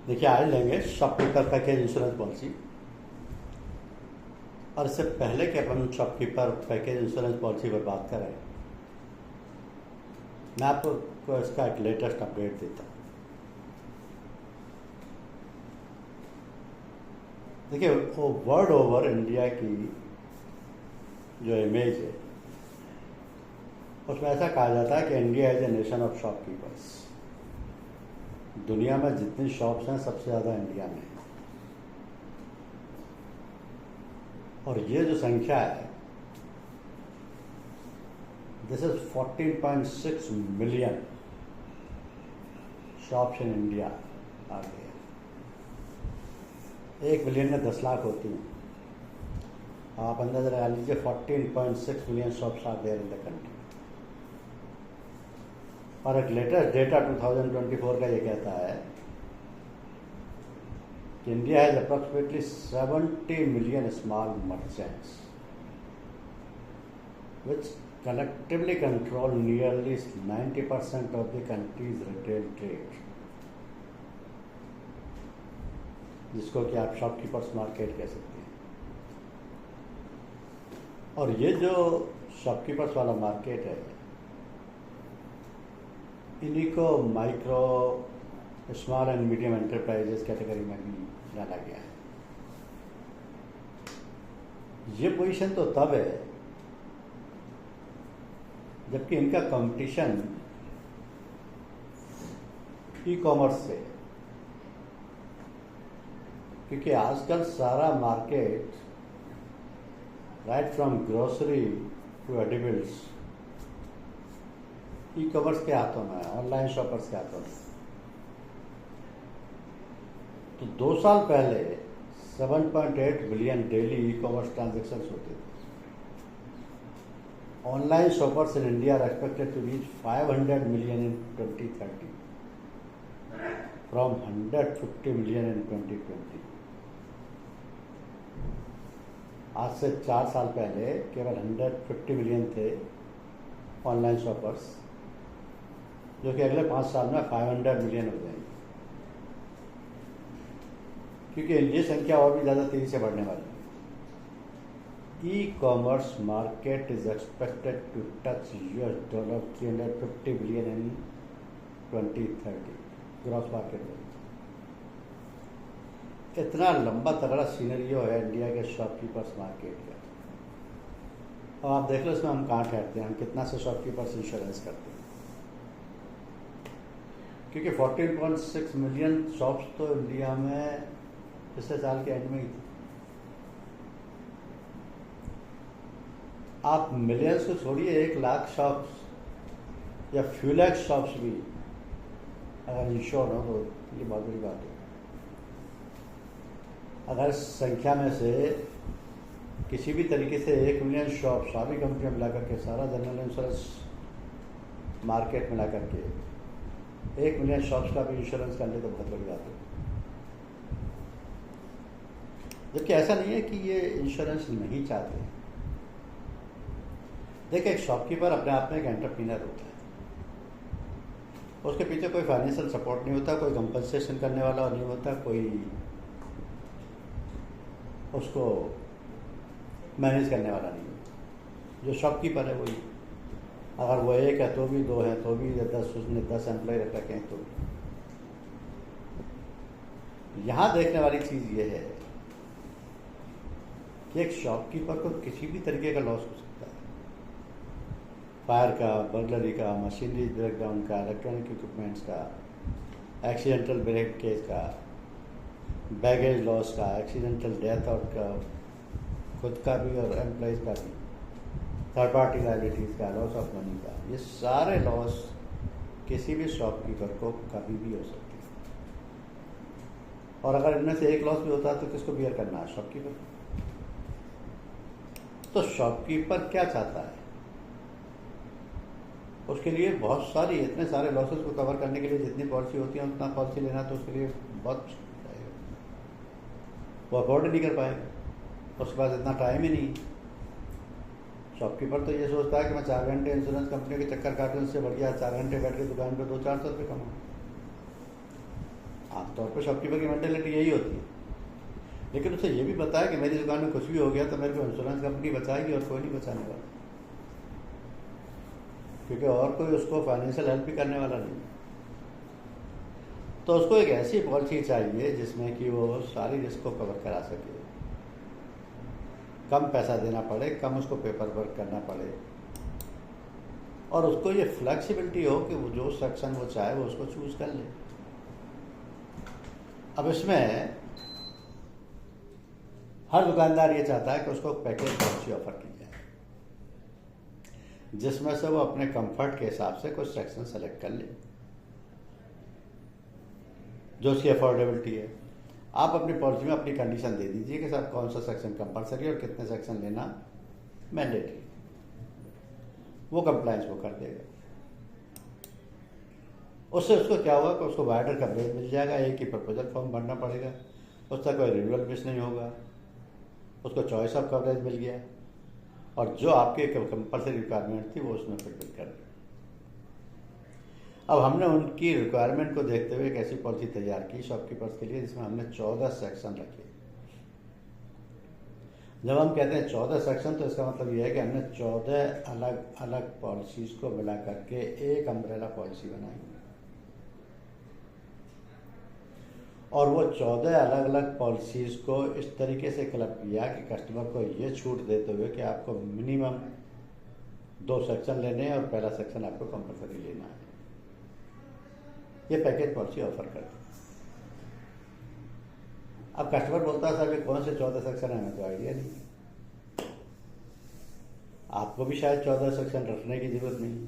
देखिए, आज लेंगे शॉपकीपर पैकेज इंश्योरेंस पॉलिसी। और इससे पहले कि अपन शॉपकीपर पैकेज इंश्योरेंस पॉलिसी पर बात करें, मैं आपको इसका एक लेटेस्ट अपडेट देता हूँ। देखिए, वो वर्ल्ड ओवर इंडिया की जो इमेज है उसमें ऐसा कहा जाता है कि India is a nation of shopkeepers. दुनिया में जितनी शॉप्स हैं सबसे ज़्यादा इंडिया में है। और ये जो संख्या है, this is 14.6 million shops in India आ गए। 1 मिलियन में 10 लाख होती हैं। आप अंदाजा लगा लीजिए, 14.6 million shops are there in the country. और एक लेटेस्ट डेटा 2024 का ये कहता है कि India has approximately 70 million small merchants which collectively control nearly 90% of the country's retail trade, जिसको कि आप शॉपकीपर्स मार्केट कह सकते हैं। और ये जो शॉपकीपर्स वाला मार्केट है, इन्हीं को micro small and medium enterprises category में भी डाला गया है। ये पोजीशन तो तब है जबकि इनका कंपटीशन ई कॉमर्स से, क्योंकि आजकल सारा market right from grocery to edibles e commerce के हाथों में है, ऑनलाइन शॉपर्स के हाथों में। तो 2 साल पहले 7.8 billion daily e commerce transactions होते थे। Online shoppers in India are expected to reach 500 million in 2030 from 150 million in 2020। आज से 4 साल पहले केवल 150 मिलियन थे ऑनलाइन शॉपर्स, जो कि अगले 5 साल में 500 मिलियन हो जाएंगे, क्योंकि ये संख्या और भी ज़्यादा तेज़ी से बढ़ने वाली है। E commerce market is expected to touch $350 billion in 2030 gross market में। इतना लंबा तगड़ा सीनरियो है इंडिया के शॉपकीपर्स मार्केट का। अब आप देख लो इसमें हम कहाँ ठहरते हैं, हम कितना से शॉपकीपर्स इंश्योरेंस करते हैं। क्योंकि 14.6 मिलियन शॉप्स तो इंडिया में पिछले साल के एंड में ही थी। आप मिलियंस को छोड़िए, 1 लाख शॉप्स या फ्यू लाख शॉप्स भी अगर इंश्योर हो तो ये बहुत बड़ी बात है। अगर इस संख्या में से किसी भी तरीके से 1 मिलियन शॉप सारी कंपनियां मिला करके, सारा जनरल इंश्योरेंस मार्केट मिला करके 1 मिलियन शॉप्स का भी इंश्योरेंस कर ले तो बहुत बड़ी बात है। जबकि ऐसा नहीं है कि ये इंश्योरेंस नहीं चाहते। देखिए, एक शॉपकीपर अपने आप में एक एंटरप्रेन्योर होता है। उसके पीछे कोई फाइनेंशियल सपोर्ट नहीं होता, कोई कंपनसेशन करने वाला नहीं होता, कोई उसको मैनेज करने वाला नहीं होता। जो शॉपकीपर है वही, अगर वो 1 है तो भी 2 है तो भी 10, उसने 10 एम्प्लॉय रख रखे हैं तो भी। यहाँ देखने वाली चीज़ ये है कि एक शॉपकीपर को किसी भी तरीके का लॉस हो सकता है। फायर का, बर्गलरी का, मशीनरी ब्रेकडाउन का, इलेक्ट्रॉनिक इक्विपमेंट्स का, एक्सीडेंटल ब्रेक केस का, बैगेज लॉस का, एक्सीडेंटल डेथ आउट का, खुद का भी और एम्प्लॉयज़ का भी, थर्ड पार्टी लायबिलिटीज़ का, लॉस ऑफ मनी का, ये सारे लॉस किसी भी शॉपकीपर को कभी भी हो सकते हैं। और अगर इनमें से एक लॉस भी होता है तो किसको बियर करना है? शॉपकीपर। तो शॉपकीपर क्या चाहता है? उसके लिए बहुत सारी, इतने सारे लॉसेस को कवर करने के लिए जितनी पॉलिसी होती है उतना पॉलिसी लेना तो उसके लिए बहुत वो अफोर्ड नहीं कर पाएगा। उसके पास इतना टाइम ही नहीं। शॉपकीपर तो ये सोचता है कि मैं 4 घंटे इंश्योरेंस कंपनी के चक्कर काटूं, उससे बढ़िया 4 घंटे बैठ के दुकान पे 200-400 रुपये कमाऊँ। आमतौर पर शॉपकीपर की मेंटेलिटी यही होती है, लेकिन उसे ये भी पता है कि मेरी दुकान में कुछ भी हो गया तो मेरे को इंश्योरेंस कंपनी बचाएगी और कोई नहीं बचाने वाला, क्योंकि और कोई उसको फाइनेंशियल हेल्प भी करने वाला नहीं। तो उसको एक ऐसी पॉलिसी चाहिए जिसमें कि वो सारी रिस्क को कवर करा सके, कम पैसा देना पड़े, कम उसको पेपर वर्क करना पड़े, और उसको ये फ्लेक्सिबिलिटी हो कि वो जो सेक्शन वो चाहे वो उसको चूज कर ले। अब इसमें हर दुकानदार ये चाहता है कि उसको पैकेज पॉलिसी ऑफर की जाए, जिसमें से वो अपने कंफर्ट के हिसाब से कुछ सेक्शन सेलेक्ट कर ले जो उसकी अफोर्डेबिलिटी है। आप अपनी पॉलिसी में अपनी कंडीशन दे दीजिए कि सर कौन सा सेक्शन कंपलसरी और कितने सेक्शन लेना मैंडेटरी, वो कंप्लायंस वो कर देगा। उससे उसको क्या होगा कि उसको वाइडर कवरेज मिल जाएगा, एक ही प्रपोजल फॉर्म भरना पड़ेगा, उसका कोई रिन्यूअल मिस नहीं होगा, उसको चॉइस ऑफ कवरेज मिल गया, और जो आपके कंपलसरी रिक्वायरमेंट थी वो उसमें फिट कर दी। अब हमने उनकी रिक्वायरमेंट को देखते हुए एक ऐसी पॉलिसी तैयार की शॉपकीपर्स के लिए जिसमें हमने 14 सेक्शन रखे। जब हम कहते हैं 14 सेक्शन तो इसका मतलब यह है कि हमने 14 अलग अलग पॉलिसीज को मिला करके एक अम्ब्रेला पॉलिसी बनाई, और वो 14 अलग अलग पॉलिसीज को इस तरीके से क्लब किया कि कस्टमर को ये छूट देते हुए कि आपको मिनिमम 2 सेक्शन लेने हैं और पहला सेक्शन आपको कंपलसरी लेना है। ये पैकेज पॉलिसी ऑफर करती है। अब कस्टमर बोलता है सर ये कौन से 14 सेक्शन है, हमें तो आइडिया नहीं, आपको भी शायद 14 सेक्शन रखने की जरूरत नहीं,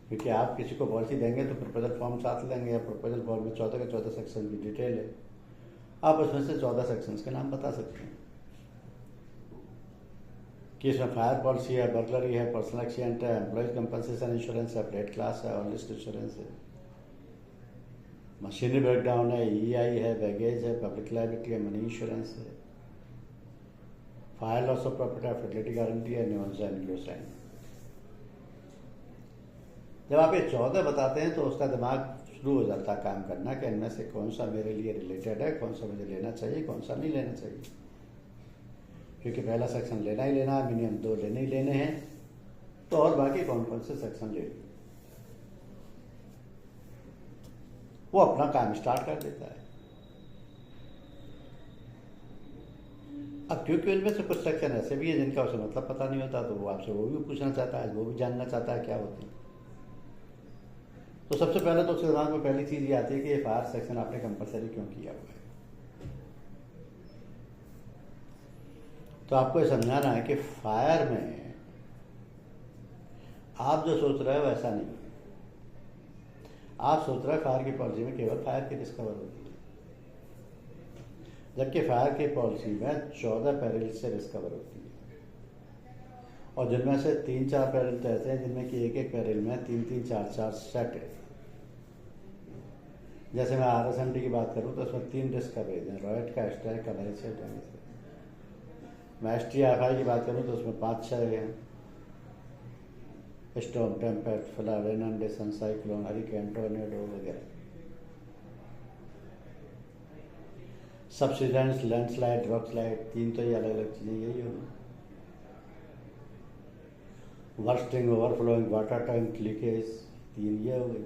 क्योंकि आप किसी को पॉलिसी देंगे तो प्रपोजल फॉर्म साथ लेंगे, या प्रपोजल फॉर्म में 14 के 14 सेक्शन की डिटेल है, आप उसमें से 14 सेक्शंस के नाम बता सकते हैं कि इसमें फायर पॉलिसी है, बर्गलरी है, पर्सनल एक्सीडेंट है, एम्प्लॉयज कंपनसेशन इंश्योरेंस है, प्लेट क्लास है, और लिस्ट इंश्योरेंस है, मशीनरी ब्रेकडाउन है, EI है, बैगेज है, पब्लिक लायबिलिटी है, मनी इंश्योरेंस है, फायर लॉस ऑफ प्रॉपर्टी है, फर्टिलिटी गारंटी है, न्यूसाइन। जब आप ये 14 बताते हैं तो उसका दिमाग शुरू हो जाता है काम करना कि इनमें से कौन सा मेरे लिए रिलेटेड है, कौन सा मुझे लेना चाहिए, कौन सा नहीं लेना चाहिए, क्योंकि पहला सेक्शन लेना ही लेना है, मिनिमम 2 लेने ही लेने हैं, तो और बाकी कौन कौन से सेक्शन ले, वो अपना काम स्टार्ट कर देता है। अब क्योंकि उनमें से कुछ सेक्शन ऐसे भी है जिनका उसे मतलब पता नहीं होता, तो वो आपसे वो भी पूछना चाहता है, वो भी जानना चाहता है क्या होती है। तो सबसे पहले तो उसके दिमाग में पहली चीज ये आती है कि ये फायर सेक्शन आपने कंपलसरी क्यों किया हुआ है। तो आपको ये समझाना है कि फायर में आप जो सोच रहे हो वैसा नहीं है। आप सोच रहे हो फायर की पॉलिसी में केवल फायर की रिस्क कवर होती है, जबकि फायर की पॉलिसी में 14 पैरिल से रिस्क कवर होती है, और जिनमें से 3-4 पैरिल तो ऐसे हैं जिनमें कि एक पैरिल में 3-3, 4-4 सेट है। जैसे मैं RSMD की बात करूं तो उसमें 3 रिस्क कवरेज हैं, रॉयट का, स्ट्राइक का, डैमेज से। मैं STFI की बात करूं तो उसमें 5-6 हैं, storm, Tempest, flood, inundation, cyclone, hurricane, tornado वगैरह। सब्सिडेंट्स, लैंडस्लाइड, रॉक स्लाइड, 3 तो ये अलग अलग चीजें यही होंगी। वर्स्टिंग, ओवरफ्लोइंग, वाटर टैंक लीकेज, 3 ये हो गई।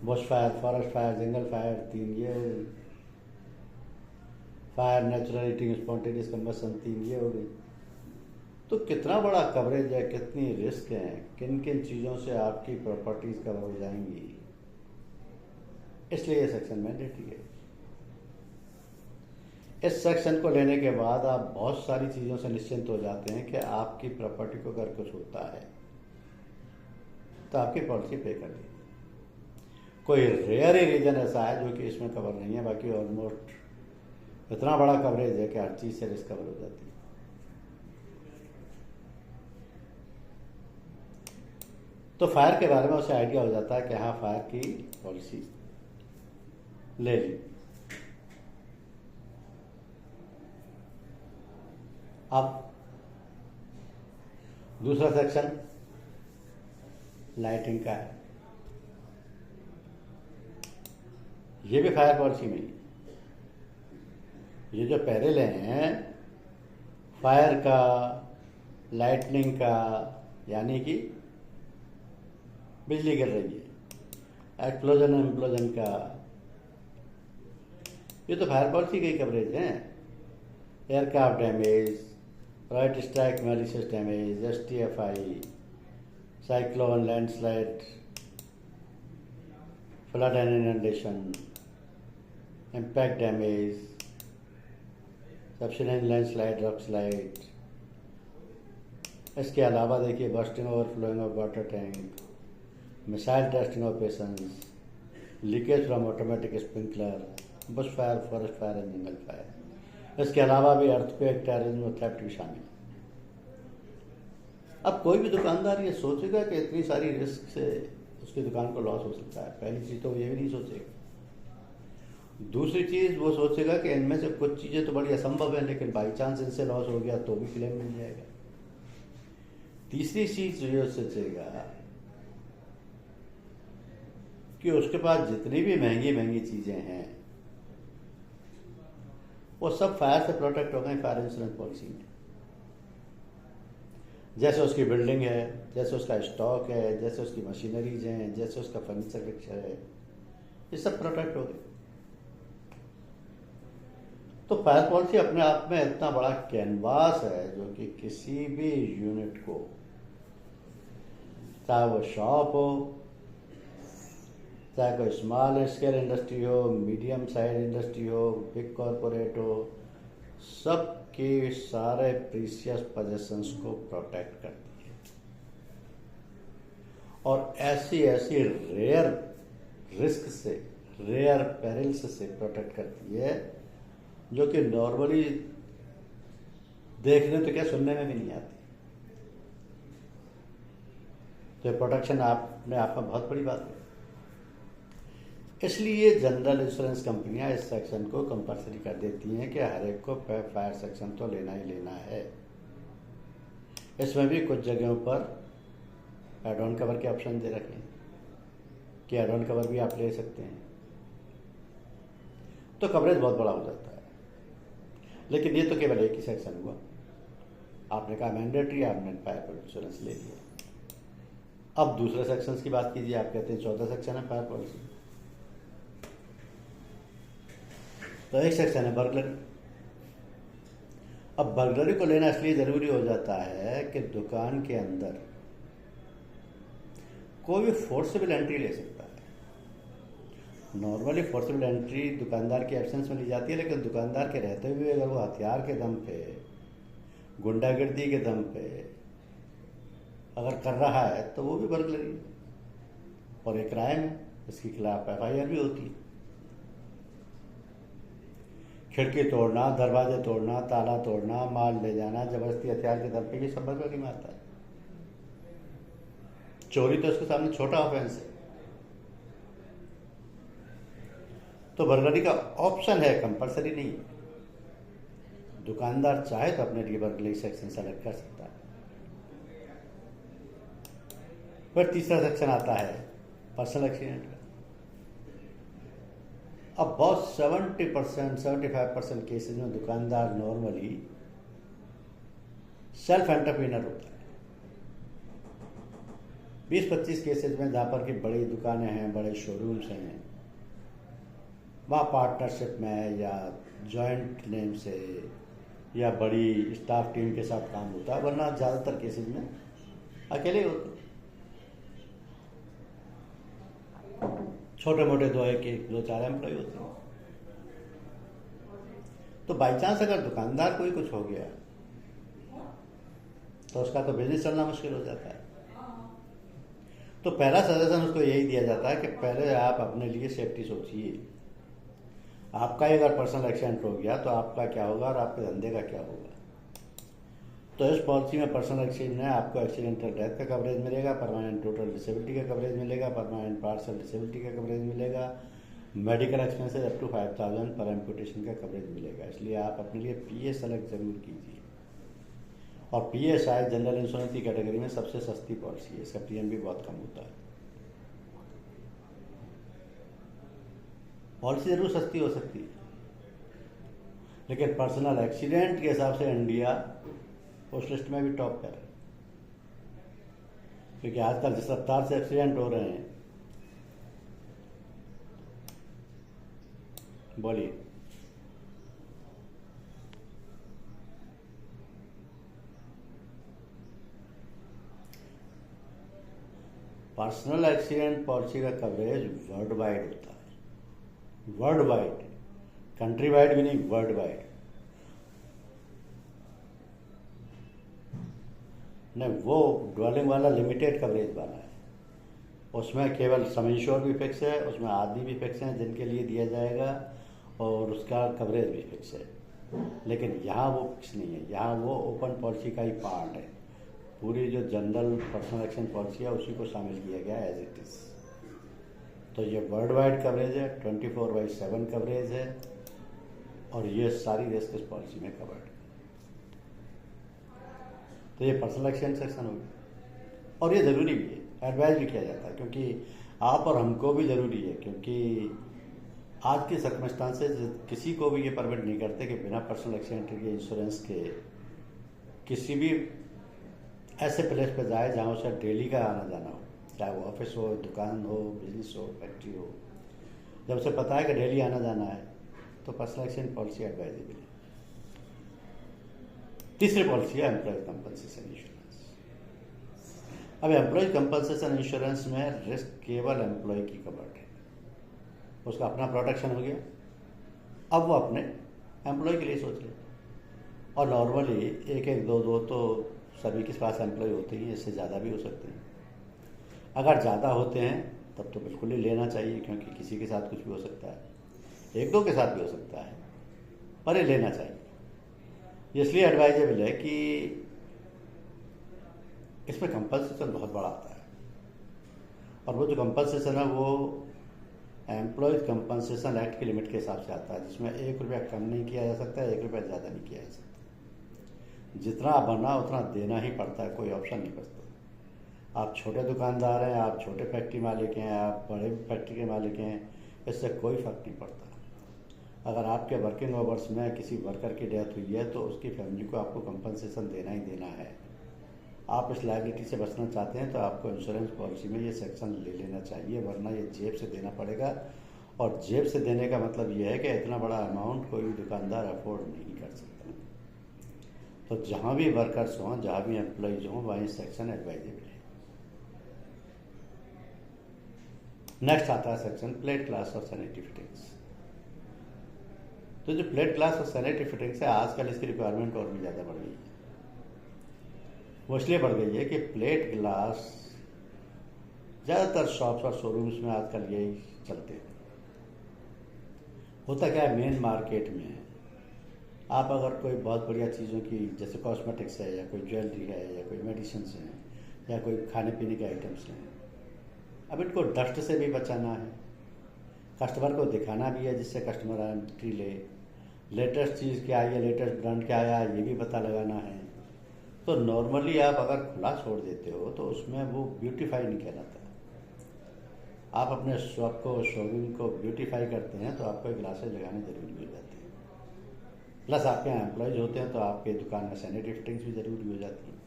बुश फायर, फॉरेस्ट फायर, जंगल फायर, 3 ये हो गई। Fire, natural heating, spontaneous combustion, 3 ये हो गई। तो कितना बड़ा कवरेज है, कितनी रिस्क है, किन किन चीज़ों से आपकी प्रॉपर्टीज कवर हो जाएंगी, इसलिए ये सेक्शन मैंडेटरी है। इस सेक्शन को लेने के बाद आप बहुत सारी चीज़ों से निश्चिंत हो जाते हैं कि आपकी प्रॉपर्टी को अगर कुछ होता है तो आपकी पॉलिसी पे कर देगी। कोई रेयर ही रीजन ऐसा है जो कि इसमें कवर नहीं है, बाकी ऑलमोस्ट इतना बड़ा कवरेज है कि हर चीज़ से रिस्क कवर हो जाती है। तो फायर के बारे में उसे आइडिया हो जाता है कि हाँ फायर की पॉलिसी ले ली। अब दूसरा सेक्शन लाइटिंग का है। ये भी फायर पॉलिसी में ही है। ये जो पैरल हैं फायर का, लाइटनिंग का, यानी कि बिजली गिर रही है, एक्सप्लोजन एम्प्लोजन का, ये तो फायर पॉलिसी की कवरेज हैं। Aircraft damage, riot strike malicious damage, STFI, cyclone, landslide, flood and inundation, impact damage, subsidence landslide, rock slide. इसके अलावा देखिए bursting overflowing of water tank, missile testing operations, leakage from automatic sprinkler, bush fire, forest fire and jungle fire. इसके अलावा भी earthquake, terrorism और theft भी शामिल है। अब कोई भी दुकानदार ये सोचेगा कि इतनी सारी रिस्क से उसकी दुकान को लॉस हो सकता है, पहली चीज़ तो वो ये भी नहीं सोचेगा। दूसरी चीज़ वो सोचेगा कि इनमें से कुछ चीज़ें तो बड़ी असंभव है, लेकिन बाई चांस इनसे लॉस हो गया तो भी क्लेम मिल जाएगा। तीसरी चीज़ ये सोचेगा कि उसके पास जितनी भी महंगी महंगी चीज़ें हैं वो सब फायर से प्रोटेक्ट हो गए फायर इंश्योरेंस पॉलिसी में। जैसे उसकी बिल्डिंग है, जैसे उसका स्टॉक है, जैसे उसकी मशीनरीज हैं, जैसे उसका फर्नीचर है, ये सब प्रोटेक्ट हो गए। तो फायर पॉलिसी अपने आप में इतना बड़ा कैनवास है जो कि किसी भी यूनिट को, चाहे वो शॉप हो, चाहे कोई स्मॉल स्केल इंडस्ट्री हो, मीडियम साइज इंडस्ट्री हो, बिग कॉरपोरेट हो, सबके सारे प्रीशियस पोजेशंस को प्रोटेक्ट करती है। और ऐसी ऐसी रेयर रिस्क से, रेयर पेरिल्स से प्रोटेक्ट करती है जो कि नॉर्मली देखने तो क्या सुनने में भी नहीं आती। तो प्रोटेक्शन आपने आप में बहुत बड़ी बात है। इसलिए जनरल इंश्योरेंस कंपनियां इस सेक्शन को कंपलसरी कर देती हैं कि हर एक को फायर सेक्शन तो लेना ही लेना है। इसमें भी कुछ जगहों पर एड ऑन कवर के ऑप्शन दे रखे हैं कि एड ऑन कवर भी आप ले सकते हैं, तो कवरेज बहुत बड़ा हो जाता है। लेकिन ये तो केवल एक ही सेक्शन हुआ। आपने कहा मैंडेटरी, आपने फायर इंश्योरेंस ले लिया। अब दूसरे सेक्शंस की बात कीजिए। आप कहते हैं 14 सेक्शन है फायर पॉलिसी, तो एक सेक्शन है बर्गलरी। अब बर्गलरी को लेना इसलिए जरूरी हो जाता है कि दुकान के अंदर कोई भी फोर्सेबल एंट्री ले सकता है। नॉर्मली फोर्सेबल एंट्री दुकानदार के एब्सेंस में ली जाती है, लेकिन दुकानदार के रहते हुए अगर वो हथियार के दम पे, गुंडागर्दी के दम पे अगर कर रहा है तो वो भी बर्गलरी और एक क्राइम है। इसके खिलाफ FIR भी होती है। खिड़की तोड़ना, दरवाजे तोड़ना, ताला तोड़ना, माल ले जाना जबरदस्ती हथियार के दम पे, ये सब बर्गलरी में आता है। चोरी तो उसके सामने छोटा ऑफेंस है। तो बर्गलरी का ऑप्शन है, कंपलसरी नहीं है। दुकानदार चाहे तो अपने लिए बर्गलरी सेक्शन सेलेक्ट कर सकता है। फिर तीसरा सेक्शन आता है पर्सनल एक्सीडेंट का। अब बहुत 70% 75% केसेज में दुकानदार नॉर्मली सेल्फ एंटरप्रेन्योर होता है। 20-25 केसेज में जहाँ पर कि बड़ी दुकानें हैं, बड़े शोरूम्स हैं, वहाँ पार्टनरशिप में है या जॉइंट नेम से या बड़ी स्टाफ टीम के साथ काम होता है, वरना ज़्यादातर केसेज में अकेले होते हैं। छोटे मोटे 2-4 एम्प्लॉय होते हैं। तो बाई चांस अगर दुकानदार को ही कुछ हो गया तो उसका तो बिजनेस चलना मुश्किल हो जाता है। तो पहला सजेशन उसको यही दिया जाता है कि पहले आप अपने लिए सेफ्टी सोचिए। आपका ही अगर पर्सनल एक्सीडेंट हो गया तो आपका क्या होगा और आपके धंधे का क्या होगा। तो इस पॉलिसी में पर्सनल एक्सीडेंट में आपको एक्सीडेंटल डेथ का कवरेज मिलेगा, परमानेंट टोटल डिसेबिलिटी का कवरेज मिलेगा, परमानेंट पार्शियल डिसेबिलिटी का कवरेज मिलेगा, मेडिकल एक्सपेंसेस अप टू 5000 पर एम्पुटेशन का कवरेज मिलेगा। इसलिए आप अपने लिए PA सेलेक्ट जरूर कीजिए। और PA शायद जनरल इंश्योरेंस की कैटेगरी में सबसे सस्ती पॉलिसी है, इसका प्रीमियम भी बहुत कम होता है। पॉलिसी ज़रूर सस्ती हो सकती है, लेकिन पर्सनल एक्सीडेंट के हिसाब से इंडिया उस लिस्ट में भी टॉप पर है। क्योंकि आजकल जिस रफ्तार से एक्सीडेंट हो रहे हैं, बोलिए। पर्सनल एक्सीडेंट पॉलिसी का कवरेज वर्ल्ड वाइड होता है, वर्ल्ड वाइड, कंट्री वाइड भी नहीं, वर्ल्ड वाइड। नहीं, वो ड्वेलिंग वाला लिमिटेड कवरेज वाला है, उसमें केवल सम इंश्योर भी फिक्स है, उसमें आदमी भी फिक्स हैं जिनके लिए दिया जाएगा, और उसका कवरेज भी फिक्स है। लेकिन यहाँ वो फिक्स नहीं है, यहाँ वो ओपन पॉलिसी का ही पार्ट है। पूरी जो जनरल पर्सनल एक्शन पॉलिसी है उसी को शामिल किया गया है एज इट इज़। तो ये वर्ल्ड वाइड कवरेज है, 24/7 कवरेज है, और ये सारी रिस्क इस पॉलिसी में कवर्ड है। तो ये पर्सनल एक्शन सेक्शन होगी, और ये ज़रूरी भी है, एडवाइज भी किया जाता है, क्योंकि आप और हमको भी ज़रूरी है। क्योंकि आज के सर्कमस्टांसेस किसी को भी ये परमिट नहीं करते कि बिना पर्सनल एक्सीडेंट के इंश्योरेंस के किसी भी ऐसे प्लेस पे जाए जहाँ उसे डेली का आना जाना हो, चाहे वो ऑफिस हो, दुकान हो, बिजनेस हो, फैक्ट्री हो। जब उसे पता है कि डेली आना जाना है तो पर्सनल एक्सीडेंट पॉलिसी एडवाइजेबल है। तीसरी पॉलिसी है एम्प्लॉय कंपनसेशन इंश्योरेंस। अब एम्प्लॉय कंपनसेशन इंश्योरेंस में रिस्क केवल एम्प्लॉय की कवर्ड है, उसका अपना प्रोटेक्शन हो गया। अब वो अपने एम्प्लॉय के लिए सोच ले, और नॉर्मली एक एक दो दो तो सभी के पास एम्प्लॉय होते ही, इससे ज़्यादा भी हो सकते हैं। अगर ज़्यादा होते हैं तब तो बिल्कुल ही लेना चाहिए, क्योंकि किसी के साथ कुछ भी हो सकता है, एक दो के साथ भी हो सकता है, पर ये लेना चाहिए। इसलिए एडवाइजेबल है कि इसमें कंपनसेशन बहुत बड़ा आता है, और वो जो कंपनसेशन है वो एम्प्लॉयज कंपनसेशन एक्ट की लिमिट के हिसाब से आता है, जिसमें 1 रुपया कम नहीं किया जा सकता, 1 रुपया ज़्यादा नहीं किया जा सकता। जितना बना उतना देना ही पड़ता है, कोई ऑप्शन नहीं बचता। आप छोटे दुकानदार हैं, आप छोटे फैक्ट्री मालिक हैं, आप बड़े फैक्ट्री के मालिक हैं, इससे कोई फर्क नहीं पड़ता। अगर आपके वर्किंग आवर्स में किसी वर्कर की डेथ हुई है तो उसकी फैमिली को आपको कंपनसेशन देना ही देना है। आप इस लायबिलिटी से बचना चाहते हैं तो आपको इंश्योरेंस पॉलिसी में ये सेक्शन ले लेना चाहिए, वरना ये जेब से देना पड़ेगा। और जेब से देने का मतलब ये है कि इतना बड़ा अमाउंट कोई भी दुकानदार अफोर्ड नहीं कर सकता। तो जहाँ भी वर्कर्स हों, जहाँ भी एम्प्लॉयज हों, वहीं सेक्शन एडवाइजेबल है। नेक्स्ट आता है सेक्शन प्लेट ग्लास और सैनिटरी फिटिंग्स। तो जो प्लेट ग्लास और सैनिटरी फिटिंग्स है, आजकल इसकी रिक्वायरमेंट और भी ज़्यादा बढ़ गई है। वो इसलिए बढ़ गई है कि प्लेट ग्लास ज़्यादातर शॉप्स और शोरूम्स में आजकल यही चलते हैं। होता क्या है, मेन मार्केट में आप अगर कोई बहुत बढ़िया चीज़ों की, जैसे कॉस्मेटिक्स है, या कोई ज्वेलरी है, या कोई मेडिसिन हैं, या कोई खाने पीने के आइटम्स हैं, अब इनको डस्ट से भी बचाना है, कस्टमर को दिखाना भी है जिससे कस्टमर एंट्री ले, लेटेस्ट चीज़ क्या आई है, लेटेस्ट ब्रांड क्या आया ये भी पता लगाना है। तो नॉर्मली आप अगर खुला छोड़ देते हो तो उसमें वो ब्यूटीफाई नहीं कहलाता। आप अपने शॉप को, शोरूम को ब्यूटीफाई करते हैं तो आपको ग्लासेज लगाने जरूरी हो जाते हैं। प्लस आपके यहाँ एम्प्लॉयज होते हैं तो आपके दुकान में सैनिटरी फिटिंग्स भी ज़रूरी हो जाती हैं।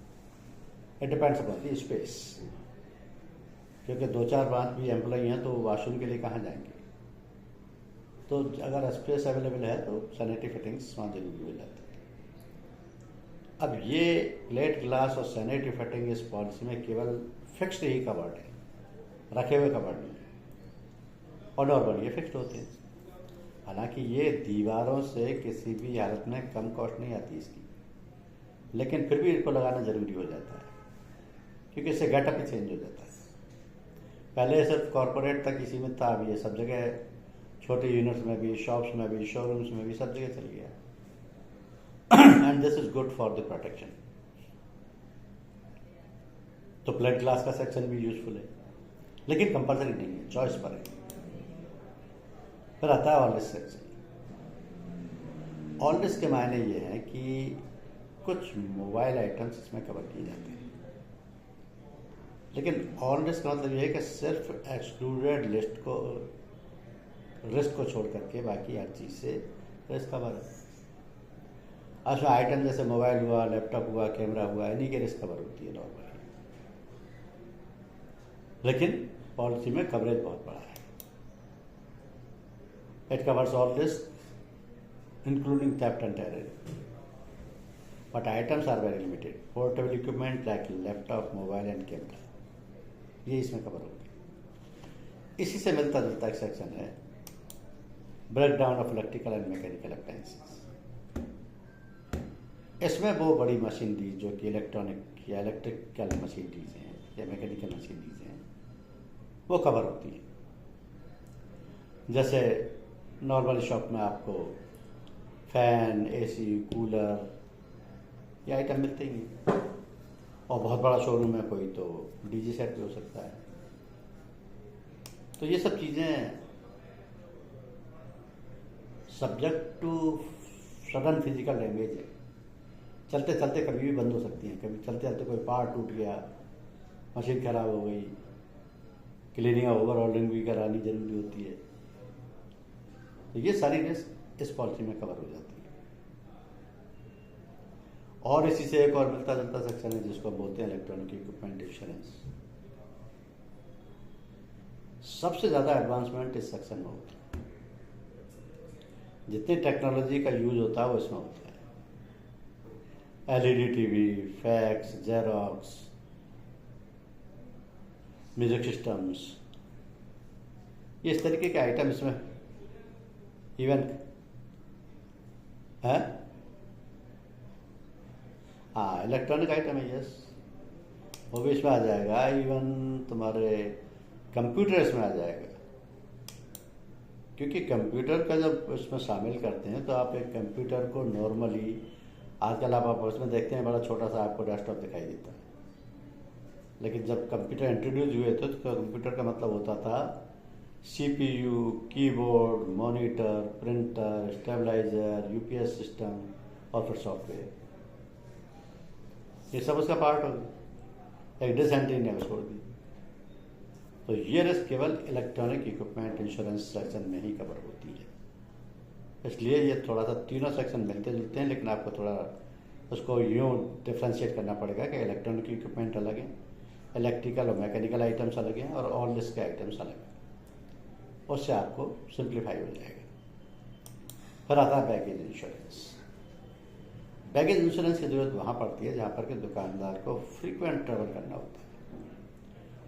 It depends upon the space, क्योंकि 2-4-5 भी एम्प्लॉय हैं तो वॉशरूम के लिए कहाँ जाएंगे। तो अगर स्पेस अवेलेबल है तो सैनिटरी फिटिंग्स वहाँ जरूरी हो जाती है। अब ये प्लेट ग्लास और सैनिटरी फिटिंग इस पॉलिसी में केवल फिक्स्ड ही कवर्ड है, रखे हुए कवर्ड नहीं है, और नॉर्मल ये फिक्स्ड होते हैं। हालांकि ये दीवारों से किसी भी हालत में कम कॉस्ट नहीं आती इसकी, लेकिन फिर भी इसको लगाना ज़रूरी हो जाता है, क्योंकि इससे गेटअप ही चेंज हो जाता है। पहले सिर्फ कॉरपोरेट तक ही सीमित था, अब ये सब जगह, छोटे यूनिट्स में भी, शॉप्स में भी, शोरूम्स में भी, सब जगह चल गया। And this is good for the protection. तो प्लेट ग्लास का सेक्शन भी यूजफुल है, लेकिन कंपल्सरी नहीं है, चॉइस पर है। फिर आता है all risk section. All risk के मायने ये हैं कि कुछ मोबाइल आइटम्स इसमें कवर किए जाते हैं, लेकिन ऑल रिस्क का मतलब ये है कि सिर्फ एक्सक्लूडेड लिस्ट को रिस्क को छोड़ करके बाकी हर चीज़ से रिस्क कवर है। उसमें आइटम जैसे मोबाइल हुआ, लैपटॉप हुआ, कैमरा हुआ, इन्हीं की रिस्क कवर होती है नॉर्मली। लेकिन पॉलिसी में कवरेज बहुत बड़ा है। It covers all risk including theft and terrorism, but items are very limited. Portable equipment like laptop, mobile and camera, ये इसमें कवर होगी। इसी से मिलता जुलता एक सेक्शन है break down of electrical and mechanical appliances. इसमें वो बड़ी मशीनरी जो कि इलेक्ट्रॉनिक या इलेक्ट्रिकल मशीनरीज हैं या मैकेनिकल मशीनरीज हैं, वो कवर होती है। जैसे नॉर्मल शॉप में आपको फैन, एसी, कूलर ये आइटम मिलते ही हैं, और बहुत बड़ा शोरूम है कोई तो डीजे सेट भी हो सकता है। तो ये सब चीज़ें subject to sudden physical damage है। चलते चलते कभी भी बंद हो सकती हैं, कभी चलते चलते कोई पार्ट टूट गया, मशीन खराब हो गई, क्लीनिंग ओवरऑलिंग भी करानी जरूरी होती है। तो ये सारी रिस्क इस पॉलिसी में कवर हो जाती है। और इसी से एक और मिलता जुलता सेक्शन है जिसको बोलते हैं इलेक्ट्रॉनिक इक्विपमेंट इंश्योरेंस। सबसे ज़्यादा एडवांसमेंट इस सेक्शन में होती है। जितनी टेक्नोलॉजी का यूज होता है वो इसमें होता है। LED TV, fax, xerox, music systems, ये इस तरीके के आइटम इसमें इवन है। हाँ, इलेक्ट्रॉनिक आइटम है, यस, वो भी इसमें आ जाएगा। इवन तुम्हारे कंप्यूटर इसमें आ जाएगा, क्योंकि कंप्यूटर का जब इसमें शामिल करते हैं तो आप एक कंप्यूटर को नॉर्मली आजकल आप उसमें देखते हैं बड़ा छोटा सा आपको डेस्कटॉप दिखाई देता है, लेकिन जब कंप्यूटर इंट्रोड्यूस हुए थे तो कंप्यूटर का मतलब होता था CPU, keyboard, monitor, printer, stabiliser, UPS system और फिर सॉफ्टवेयर, ये सब उसका पार्ट हो गया। एक डिसएंट्री ने छोड़ दी। तो ये रिस्क केवल इलेक्ट्रॉनिक इक्विपमेंट इंश्योरेंस सेक्शन में ही कवर होती है। इसलिए ये थोड़ा सा तीनों सेक्शन मिलते जुलते हैं, लेकिन आपको थोड़ा उसको यूँ डिफ्रेंशिएट करना पड़ेगा कि इलेक्ट्रॉनिक इक्विपमेंट अलग हैं, इलेक्ट्रिकल और मैकेनिकल आइटम्स अलग हैं, और ऑल रिस्क के आइटम्स अलग हैं। उससे आपको सिंप्लीफाई हो जाएगा। फिर आता है बैगेज इंश्योरेंस। बैगेज इंश्योरेंस की जरूरत वहाँ पड़ती है जहाँ पर कि दुकानदार को फ्रीक्वेंट ट्रेवल करना होता है,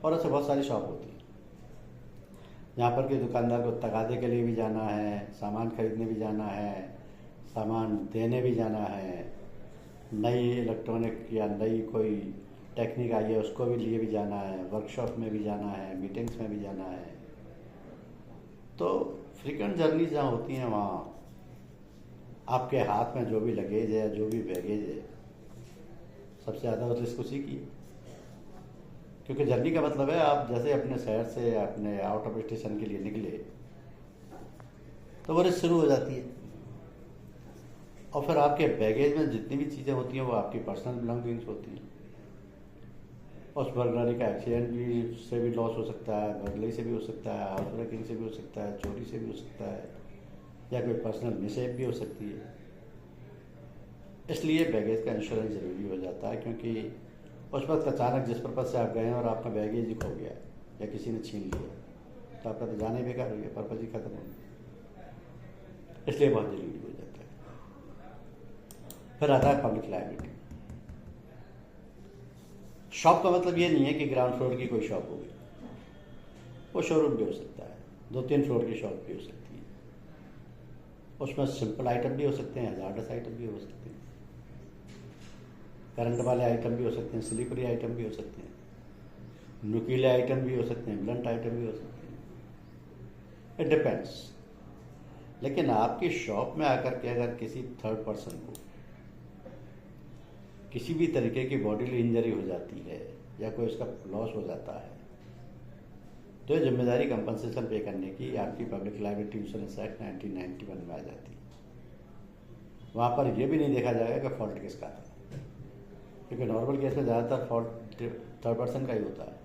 और ऐसे बहुत सारी शॉप होती है जहाँ पर कि दुकानदार को तगादे के लिए भी जाना है, सामान खरीदने भी जाना है, सामान देने भी जाना है, नई इलेक्ट्रॉनिक या नई कोई टेक्निक आई है उसको भी लिए भी जाना है, वर्कशॉप में भी जाना है, मीटिंग्स में भी जाना है। तो फ्रीक्वेंट जर्नी जहाँ होती हैं वहाँ आपके हाथ में जो भी लगेज है, जो भी बैगेज है, सबसे ज़्यादा रिस्क उसी की है। क्योंकि जर्नी का मतलब है आप जैसे अपने शहर से अपने आउट ऑफ स्टेशन के लिए निकले तो वो रिस्क शुरू हो जाती है। और फिर आपके बैगेज में जितनी भी चीज़ें होती हैं वो आपकी पर्सनल बिलोंगिंग्स होती हैं। उस बर्गलरी का एक्सीडेंट भी से भी लॉस हो सकता है, बर्गलरी से भी हो सकता है, हाउस ब्रेकिंग से भी हो सकता है, चोरी से भी हो सकता है, या कोई पर्सनल मिसहेप भी हो सकती है। इसलिए बैगेज का इंश्योरेंस ज़रूरी हो जाता है, क्योंकि उस वक्त अचानक जिस पर्पज से आप गए हैं और आपका बैगेज ही खो गया या किसी ने छीन लिया तो आपका तो जाने बेकार हो गया, पर्पज ही खत्म हो गया। इसलिए बहुत जरूरी हो जाता है। फिर आता है पब्लिक लायबिलिटी। शॉप का मतलब ये नहीं है कि ग्राउंड फ्लोर की कोई शॉप होगी, वो शोरूम भी हो सकता है, 2-3 फ्लोर की शॉप भी हो सकती है। उसमें सिंपल आइटम भी हो सकते हैं, हजार्डस आइटम भी हो सकते हैं, करंट वाले आइटम भी हो सकते हैं, स्लिपरी आइटम भी हो सकते हैं, नुकीले आइटम भी हो सकते हैं, ब्लंट आइटम भी हो सकते हैं। It depends. लेकिन आपकी शॉप में आकर के अगर किसी थर्ड पर्सन को किसी भी तरीके की बॉडीली इंजरी हो जाती है या कोई उसका लॉस हो जाता है तो ये जिम्मेदारी कंपनसेशन पे करने की आपकी पब्लिक लायबिलिटी इंश्योरेंस एक्ट 1991 में आ जाती है। वहाँ पर यह भी नहीं देखा जाएगा कि फॉल्ट किसका था, क्योंकि नॉर्मल केस में ज़्यादातर फॉल्ट थर्ड पर्सन का ही होता है।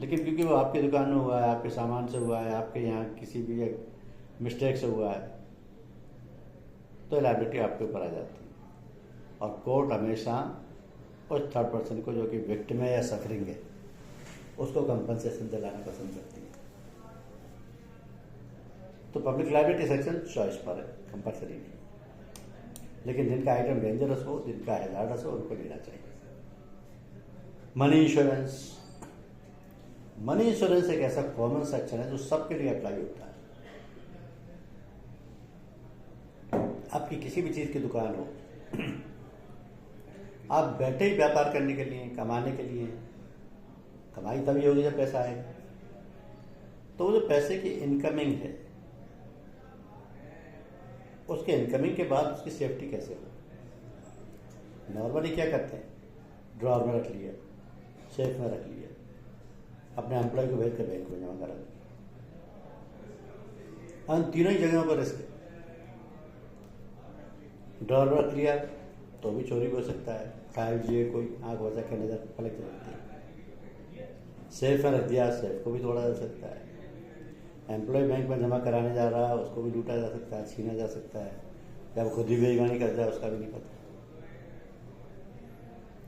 लेकिन क्योंकि वो आपकी दुकान में हुआ है, आपके सामान से हुआ है, आपके यहाँ किसी भी एक मिस्टेक से हुआ है तो लायबिलिटी आपके ऊपर आ जाती है। और कोर्ट हमेशा उस थर्ड पर्सन को जो कि विक्टिम है या सफरिंग है उसको कंपनसेशन दिलाना पसंद करती है। तो पब्लिक लायबिलिटी सेक्शन चॉइस पर है, कंपल्सरी नहीं। लेकिन जिनका आइटम डेंजरस हो, जिनका हैजार्डस हो, उनको लेना चाहिए। Money insurance. मनी इंश्योरेंस एक ऐसा कॉमन सेक्शन है जो सबके लिए अप्लाई होता है। आपकी किसी भी चीज़ की दुकान हो, आप बैठे ही व्यापार करने के लिए, कमाने के लिए, कमाई तभी होगी जब पैसा आएगा। तो वो जो पैसे की इनकमिंग है, उसके इनकमिंग के बाद उसकी सेफ्टी कैसे हो। नॉर्मली क्या करते हैं, ड्रॉर में रख लिया, सेफ में रख लिया, अपने एम्प्लॉय को भेज कर बैंक में जमा करा दिया। इन तीनों ही जगहों पर रिस्क है। ड्रॉर में रख लिया तो भी चोरी भी हो सकता है, खा लीजिए, कोई आँख बचा के नजर पलक सकती है। सेफ में रख दिया, सेफ को भी तोड़ा जा सकता है। एम्प्लॉय बैंक में जमा कराने जा रहा है, उसको भी लूटा जा सकता है, छीना जा सकता है। जब खुद ही बेईमानी कर जाए उसका भी नहीं पता।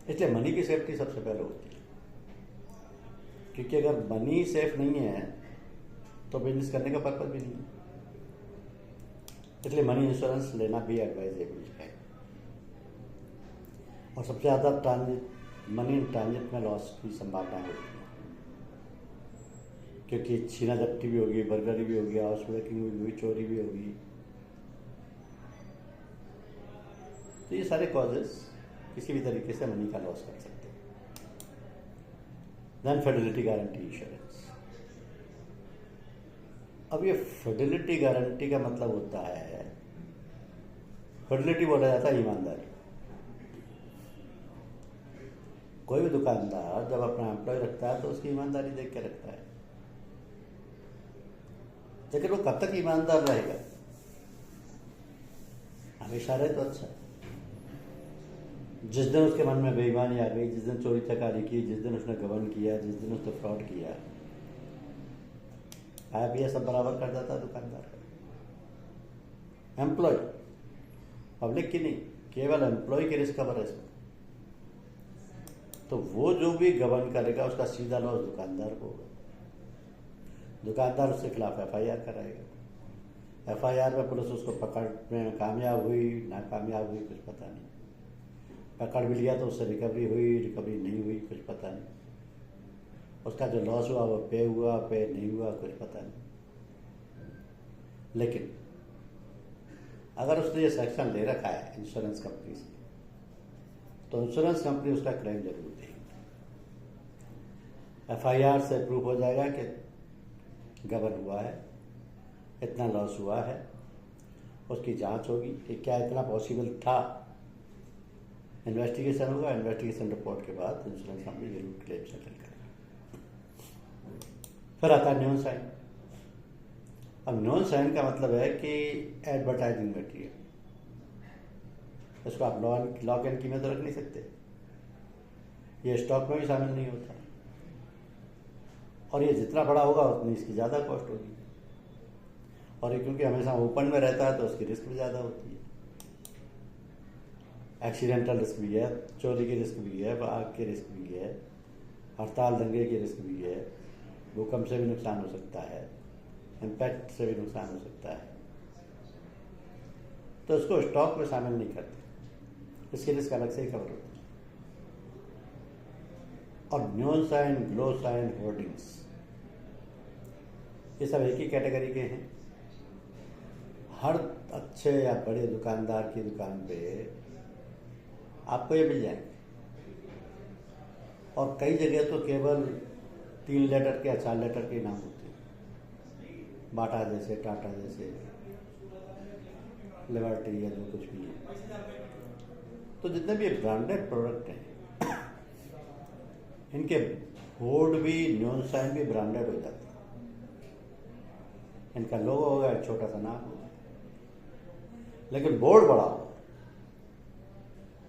इसलिए मनी की सेफ्टी सबसे पहले होती है, क्योंकि अगर मनी सेफ नहीं है तो बिजनेस करने का पर्पज भी नहीं है। इसलिए मनी इंश्योरेंस लेना भी एडवाइजेबल है। और सबसे ज़्यादा मनी इन ट्रांजिट में लॉस की संभावना होती है, क्योंकि छीना झपटी भी होगी, बर्गरी भी होगी, हाउस ब्रेकिंग भी होगी, चोरी भी होगी। तो ये सारे कॉजेस किसी भी तरीके से मनी का लॉस कर सकते हैं। Then fidelity guarantee insurance. अब ये फिडेलिटी गारंटी का मतलब होता है, फिडेलिटी बोला जाता है ईमानदारी। कोई भी दुकानदार जब अपना एम्प्लॉय रखता है तो उसकी ईमानदारी देख के रखता है। लेकिन वो कब तक ईमानदार रहेगा? हमेशा रहे तो अच्छा। जिस दिन उसके मन में बेईमानी आ गई, जिस दिन चोरी चकारी की, जिस दिन उसने गबन किया, जिस दिन उसने फ्रॉड किया, खाया पिया सब बराबर कर जाता है दुकानदार का। एम्प्लॉय, पब्लिक की नहीं, केवल एम्प्लॉय की रिस्क कवर है इसमें। तो वो जो भी गबन करेगा उसका सीधा लॉस दुकानदार को होगा। दुकानदार उसके खिलाफ FIR कराएगा। FIR में पुलिस उसको पकड़ने में कामयाब हुई, नाकामयाब हुई, कुछ पता नहीं। पकड़ भी लिया तो उससे रिकवरी हुई, रिकवरी नहीं हुई, कुछ पता नहीं। उसका जो लॉस हुआ वो पे हुआ, पे नहीं हुआ, कुछ पता नहीं। लेकिन अगर उसने ये सेक्शन ले रखा है इंश्योरेंस कंपनी से, तो इंश्योरेंस कंपनी उसका क्लेम जरूर देगी। FIR से प्रूफ हो जाएगा कि गबन हुआ है, इतना लॉस हुआ है, उसकी जांच होगी कि क्या इतना पॉसिबल था। इन्वेस्टिगेशन होगा, इन्वेस्टिगेशन रिपोर्ट के बाद इंश्योरेंस कंपनी जरूर क्लेम सेटल करेगी। फिर आता है नॉन साइन। अब नॉन साइन का मतलब है कि एडवर्टाइजिंग मटेरियल, इसको आप लॉक एंड की में तो रख नहीं सकते, ये स्टॉक में भी शामिल नहीं होता, और ये जितना बड़ा होगा उतनी इसकी ज़्यादा कॉस्ट होगी। और ये क्योंकि हमेशा ओपन में रहता है तो उसकी रिस्क भी ज़्यादा होती है। एक्सीडेंटल रिस्क भी है, चोरी की रिस्क भी है, आग की रिस्क भी है, हड़ताल दंगे की रिस्क भी है, भूकंप से भी नुकसान हो सकता है, इम्पैक्ट से भी नुकसान हो सकता है। तो इसको स्टॉक में शामिल नहीं करते, इसकी रिस्क अलग से ही कवर होती है। और न्यून साइन, ग्लो साइन, होर्डिंग्स, ये सब एक ही कैटेगरी के हैं। हर अच्छे या बड़े दुकानदार की दुकान पे आपको ये मिल जाएंगे। और कई जगह तो केवल 3 लेटर के या 4 लेटर के नाम होते हैं, बाटा जैसे, टाटा जैसे, लिबर्टी या जो कुछ भी है। तो जितने भी ब्रांडेड प्रोडक्ट हैं, इनके बोर्ड भी, न्यून साइन भी ब्रांडेड हो जाते हैं। इनका लोगो होगा, एक छोटा सा नाम होगा, लेकिन बोर्ड बड़ा होगा,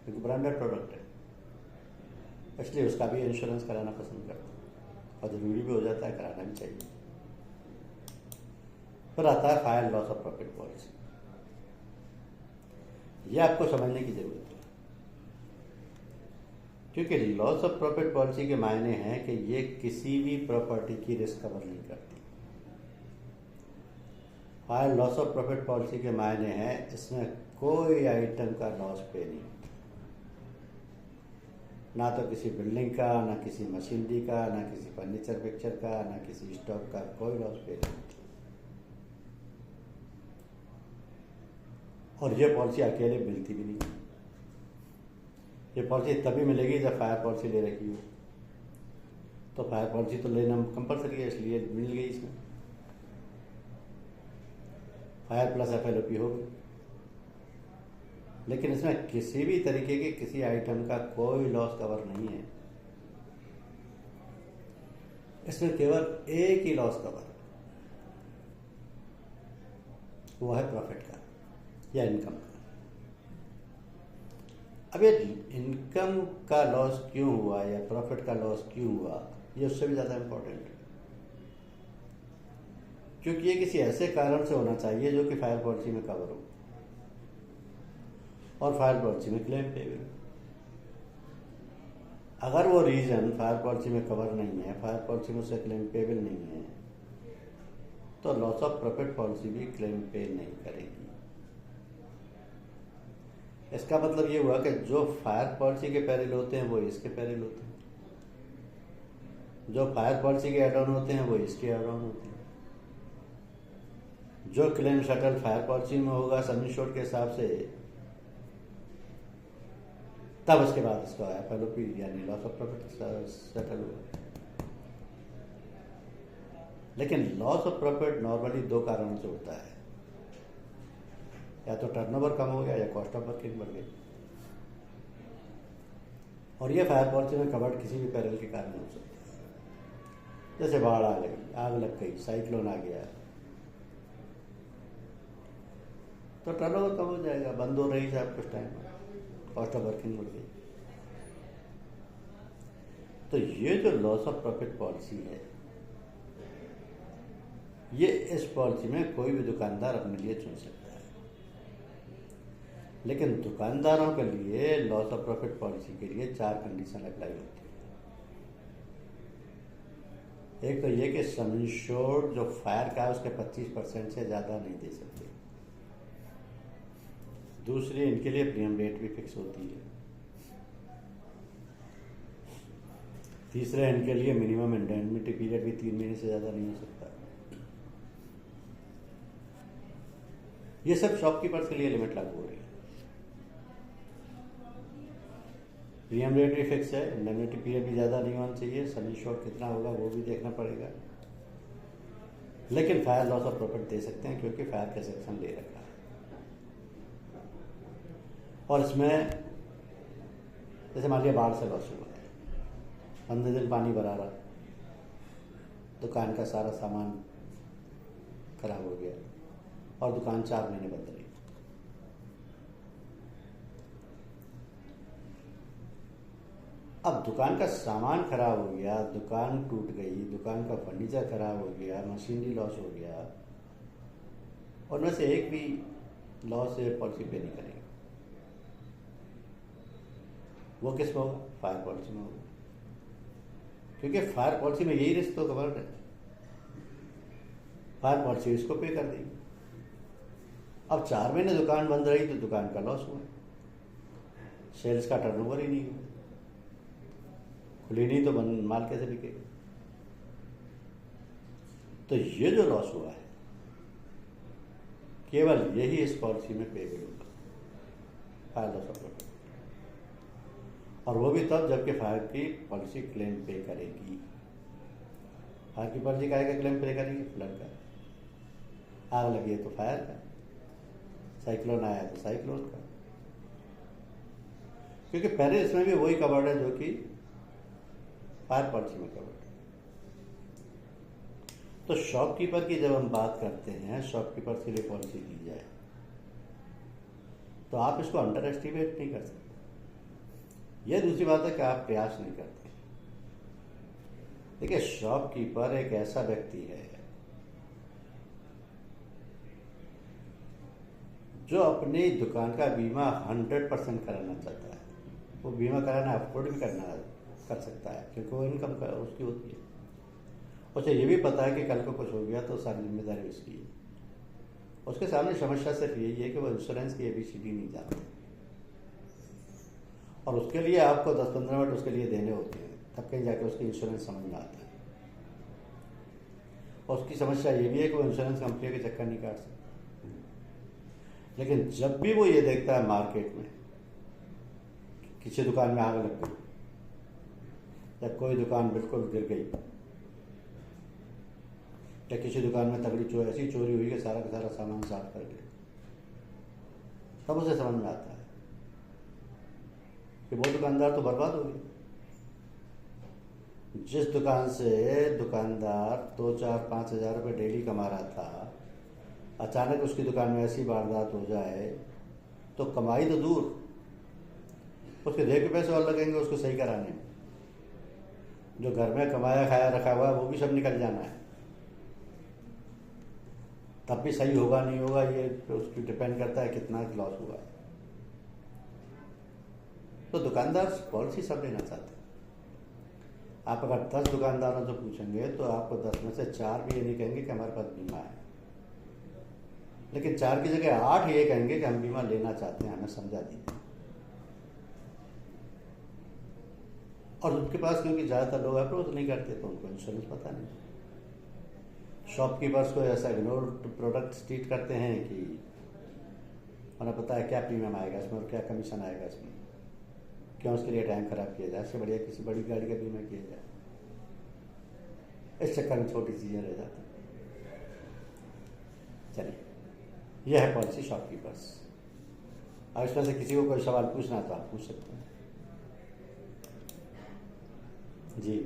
क्योंकि ब्रांडेड प्रोडक्ट है। इसलिए उसका भी इंश्योरेंस कराना पसंद करते हैं, और ज़रूरी भी हो जाता है, कराना भी चाहिए। फिर आता है fire loss of profit policy. ये आपको समझने की जरूरत है, क्योंकि लॉस ऑफ प्रॉफिट पॉलिसी के मायने हैं कि ये किसी भी प्रॉपर्टी की रिस्क कवर नहीं करती। Fire loss of profit policy के मायने हैं इसमें कोई आइटम का लॉस पे नहीं होता, ना तो किसी बिल्डिंग का, ना किसी मशीनरी का, ना किसी फर्नीचर पिक्चर का, ना किसी स्टॉक का, कोई लॉस पे नहीं होता। और ये पॉलिसी अकेले मिलती भी नहीं। ये पॉलिसी तभी मिलेगी जब फायर पॉलिसी ले रखी हो, तो फायर पॉलिसी तो लेना कंपलसरी है, इसलिए मिल गई इसमें। फायर प्लस FLOP हो गई, लेकिन इसमें किसी भी तरीके के किसी आइटम का कोई लॉस कवर नहीं है। इसमें केवल एक ही लॉस कवर है, वो है प्रॉफिट का या इनकम का। अब ये इनकम का लॉस क्यों हुआ या प्रॉफिट का लॉस क्यों हुआ, ये उससे भी ज़्यादा इम्पोर्टेंट है, क्योंकि ये किसी ऐसे कारण से होना चाहिए जो कि फायर पॉलिसी में कवर हो, और फायर पॉलिसी में क्लेम पेबल। अगर वो रीजन फायर पॉलिसी में कवर नहीं है, फायर पॉलिसी में उससे क्लेम पेबल नहीं है, तो लॉस ऑफ प्रॉफिट पॉलिसी भी क्लेम पे नहीं करेगी। इसका मतलब ये हुआ कि जो फायर पॉलिसी के पेरिल होते हैं वो इसके पेरिल होते हैं, जो फायर पॉलिसी के एड ऑन होते हैं वो इसके एड ऑन होते हैं। जो क्लेम सेटल फायर पॉलिसी में होगा सम इंश्योर्ड के हिसाब से, तब उसके बाद इसका FLOP यानी लॉस ऑफ प्रॉफिट सेटल होगा। लेकिन लॉस ऑफ प्रॉफिट नॉर्मली दो कारणों से होता है, या तो टर्नओवर कम हो गया या कॉस्ट ऑफ वर्किंग बढ़ गई, और ये फायर पॉलिसी में कवर्ड किसी भी पैरल के कारण हो सकता है। जैसे बाढ़ आ गई, आग लग गई, साइक्लोन आ गया, तो टर्नओवर कम हो जाएगा, बंद हो रही है कुछ टाइम, कॉस्ट ऑफ वर्किंग बढ़ गई। तो ये जो लॉस ऑफ प्रॉफिट पॉलिसी है, ये इस पॉलिसी में कोई भी दुकानदार अपने लिए चुन सकता है। लेकिन दुकानदारों के लिए लॉस ऑफ प्रॉफिट पॉलिसी के लिए 4 कंडीशन अप्लाई होती है। एक तो ये कि सम इंश्योर्ड जो फायर का है उसके 25% से ज़्यादा नहीं दे सकते। दूसरी, इनके लिए प्रीमियम रेट भी फिक्स होती है। तीसरा, इनके लिए मिनिमम इंडेमनिटी पीरियड भी 3 महीने से ज़्यादा नहीं हो सकता। ये सब शॉपकीपर्स के लिए लिमिट लागू हो रही है। प्रीमियम रेट भी फिक्स है, इंडेमनिटी पीरियड भी ज़्यादा नहीं होना चाहिए, सम इंश्योर्ड कितना होगा वो भी देखना पड़ेगा। लेकिन फायर लॉस ऑफ प्रॉफिट दे सकते हैं क्योंकि फायर का सेक्शन ले रखा है। और इसमें जैसे मान लिया बाढ़ से लॉस हुआ है, 15 दिन पानी भरा रहा, दुकान का सारा सामान खराब हो गया और दुकान 4 महीने बंद रही। अब दुकान का सामान खराब हो गया, दुकान टूट गई, दुकान का फर्नीचर खराब हो गया, मशीनरी लॉस हो गया, और उनमें से एक भी लॉस पॉलिसी पे नहीं करेगी। वो किस में होगा? फायर पॉलिसी में होगा, क्योंकि फायर पॉलिसी में यही रिस्क तो कवर्ड है। फायर पॉलिसी इसको पे कर देगी। अब 4 महीने दुकान बंद रही तो दुकान का लॉस हुआ, सेल्स का टर्नओवर ही नहीं हुआ, खुली नहीं तो माल कैसे बिकेगा? तो ये जो लॉस हुआ है केवल यही इस पॉलिसी में पेबल होगा, फायर लॉस ऑफ प्रॉफिट, और वो भी तब जबकि फायर की पॉलिसी क्लेम पे करेगी। फायर की पॉलिसी का क्लेम पे करेगी? फ्लड का। आग लगी है तो फायर का, साइक्लोन आया तो साइक्लोन का, क्योंकि पहले इसमें भी वही कवर्ड है जो कि फायर पॉलिसी में कवर्ड है। तो शॉपकीपर की जब हम बात करते हैं, शॉपकीपर के लिए पॉलिसी दी जाए, तो आप इसको अंडर एस्टिमेट नहीं कर सकते। यह दूसरी बात है कि आप प्रयास नहीं करते। देखिए, शॉपकीपर एक ऐसा व्यक्ति है जो अपनी दुकान का बीमा 100% कराना चाहता है, वो बीमा कराना अफोर्ड भी कर सकता है, क्योंकि वो इनकम का उसकी होती है। उसे ये भी पता है कि कल को कुछ हो गया तो सारी जिम्मेदारी उसकी है। उसके सामने समस्या सिर्फ यही है कि वो इंश्योरेंस की ABCD नहीं जानते, और उसके लिए आपको 10-15 मिनट उसके लिए देने होते हैं, तब कहीं जाकर उसकी इंश्योरेंस समझ में आता है। और उसकी समस्या ये भी है कि वो इंश्योरेंस कंपनी के चक्कर नहीं काट सकता। लेकिन जब भी वो ये देखता है मार्केट में किसी दुकान में आग लग गई, या कोई दुकान बिल्कुल गिर गई, या किसी दुकान में तगड़ी ऐसी चोरी हुई कि सारा का सारा सामान साफ कर गया, तब उसे समझ में आता है कि वो दुकानदार तो बर्बाद हो गया। जिस दुकान से दुकानदार 2-4-5 हज़ार रुपये डेली कमा रहा था, अचानक उसकी दुकान में ऐसी वारदात हो जाए तो कमाई तो दूर, उसके जेब के पैसे और लगेंगे उसको सही कराने में। जो घर में कमाया खाया रखा हुआ है वो भी सब निकल जाना है, तब भी सही होगा नहीं होगा ये उसकी डिपेंड करता है कितना लॉस हुआ है। तो दुकानदार पॉलिसी सब लेना चाहते हैं। आप अगर 10 दुकानदारों से पूछेंगे तो आपको 10 में से 4 भी ये नहीं कहेंगे कि हमारे पास बीमा है, लेकिन 4 की जगह 8 ये कहेंगे कि हम बीमा लेना चाहते हैं, हमें समझा दीजिए। और उनके पास क्योंकि ज़्यादातर लोग अप्रोच नहीं करते तो उनको इंश्योरेंस पता नहीं। शॉपकीपर्स को ऐसा इग्नोर प्रोडक्ट्स ट्रीट करते हैं कि उन्हें पता है क्या प्रीमियम आएगा इसमें और क्या कमीशन आएगा इसमें, क्यों उसके लिए टाइम खराब किया जाए, इससे बढ़िया किसी बड़ी गाड़ी का बीमा किया जाए। इस चक्कर में छोटी चीज़ें रह जाती। चलिए, यह है पॉलिसी शॉपकीपर्स। अब इसमें से किसी को कोई सवाल पूछना है तो आप पूछ सकते हैं। जी,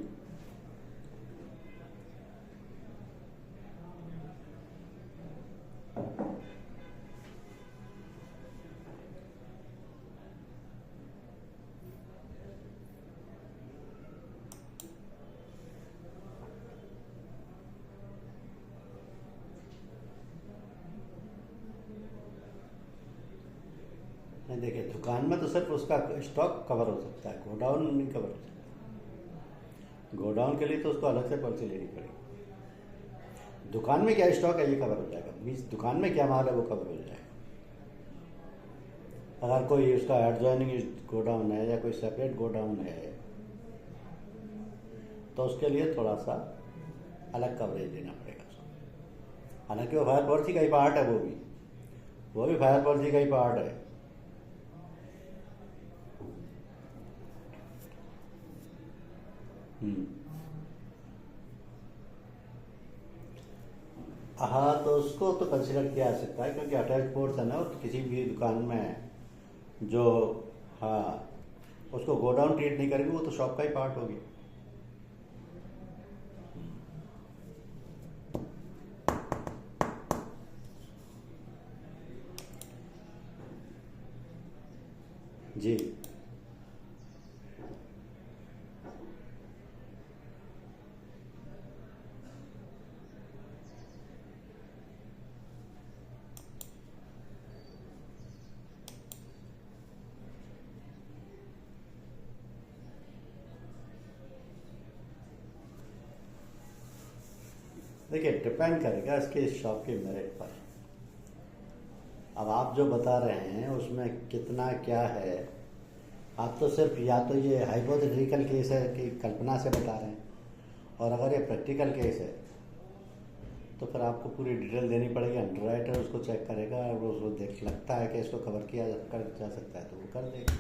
नहीं देखिए, दुकान में तो सिर्फ उसका स्टॉक कवर हो सकता है, गोडाउन नहीं कवर हो सकता। गोडाउन के लिए तो उसको अलग से पॉलिसी लेनी पड़ेगी। दुकान में क्या स्टॉक है ये कवर हो जाएगा, मीन्स दुकान में क्या माल है वो कवर हो जाएगा। अगर कोई उसका एडजॉइनिंग गोडाउन है या कोई सेपरेट गोडाउन है तो उसके लिए थोड़ा सा अलग कवरेज लेना पड़ेगा उसको। हालांकि वो फायर पॉलिसी का ही पार्ट है, वो भी फायर पॉलिसी का ही पार्ट है। हाँ, तो उसको तो कंसिडर किया जा सकता है, क्योंकि अटैच पोर्ट्स है ना, तो किसी भी दुकान में जो, हाँ, उसको गोडाउन ट्रीट नहीं करेंगे, वो तो शॉप का ही पार्ट होगी। जी, देखिए, डिपेंड करेगा इसके शॉप के मेरिट पर। अब आप जो बता रहे हैं उसमें कितना क्या है, आप तो सिर्फ या तो ये हाइपोथेटिकल केस है कि कल्पना से बता रहे हैं, और अगर ये प्रैक्टिकल केस है तो फिर आपको पूरी डिटेल देनी पड़ेगी। अंडरराइटर उसको चेक करेगा और वो उसको देख लगता है कि इसको कवर किया जा सकता है तो वो कर देगा।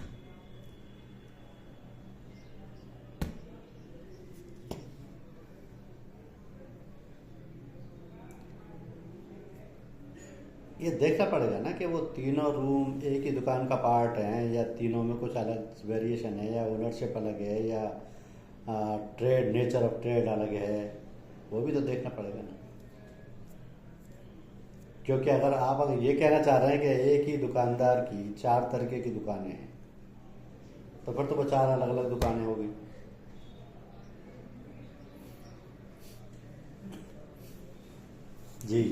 ये देखना पड़ेगा ना कि वो तीनों रूम एक ही दुकान का पार्ट हैं या तीनों में कुछ अलग वेरिएशन है, या ओनरशिप अलग है, या ट्रेड, नेचर ऑफ ट्रेड अलग है, वो भी तो देखना पड़ेगा ना। क्योंकि अगर ये कहना चाह रहे हैं कि एक ही दुकानदार की 4 तरीके की दुकानें हैं, तो फिर तो वो 4 अलग अलग दुकानें होगी। जी।